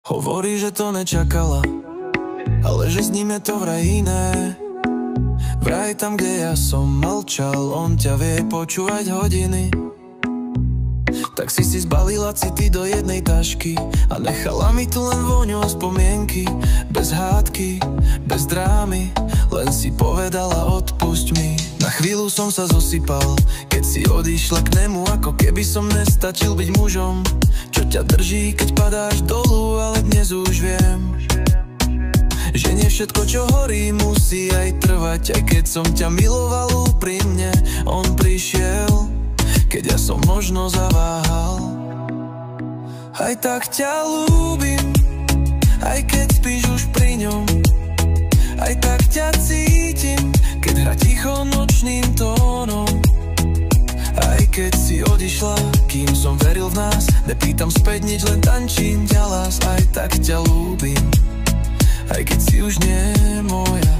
Hovorí, že to nečakala, ale že s ním je to vraj iné. Vraj tam, kde ja som mlčal, on ťa vie počúvať hodiny. Tak si zbalila city do jednej tašky a nechala mi tu len vôňu a spomienky. Bez hádky, bez drámy, len si povedala odpusť mi. Na chvíľu som sa zosypal, keď si odišla k nemu, ako keby som nestačil byť mužom, čo ťa drží, keď padáš dolu, ale dnes už viem, že nie všetko, čo horí, musí aj trvať. Aj keď som ťa miloval úprimne, on prišiel, keď ja som možno zaváhal. Aj tak ťa ľúbim, aj keď spíš už pri ňom. Aj tak ťa cítim, keď hra ticho nočným tónom. Aj keď si odišla, kým som veril v nás, nepýtam späť nič, len tančím ťa lás. Aj tak ťa ľúbim, aj keď si už nie moja.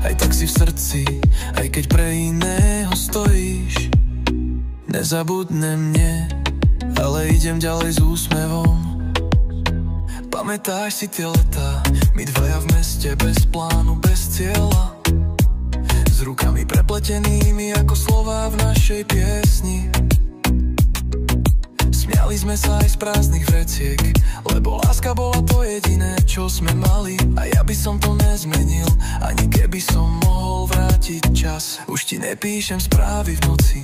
Aj tak si v srdci, aj keď pre iného stojíš. Nezabudnem, nie, ale idem ďalej s úsmevom. Pamätáš si tie letá, my dvaja v meste bez plánu, bez cieľa, s rukami prepletenými ako slová v našej piesni. Smiali sme sa aj z prázdnych vreciek, lebo láska bola to jediné, čo sme mali. A ja by som to nezmenil, ani keby som mohol vrátiť čas. Už ti nepíšem správy v noci,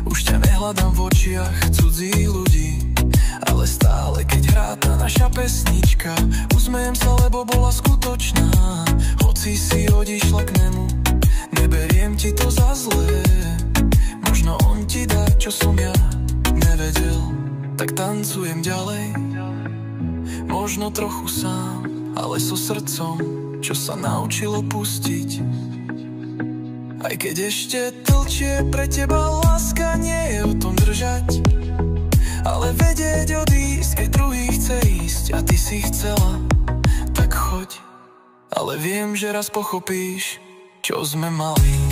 už ťa nehľadám v očiach cudzích ľudí, ale stále, keď hrá tá naša pesnička, usmejem sa, lebo bola skutočná. Hoci si odišla k nemu, neberiem ti to za zlé. Možno on ti dá, čo som ja nevedel. Tak tancujem ďalej, možno trochu sám, ale so srdcom, čo sa naučilo pustiť. Aj keď ešte tlčie pre teba láska, nie je o tom držať, ale vedieť odísť, keď druhý chce ísť a ty si chcela, tak choď. Ale viem, že raz pochopíš, čo sme mali.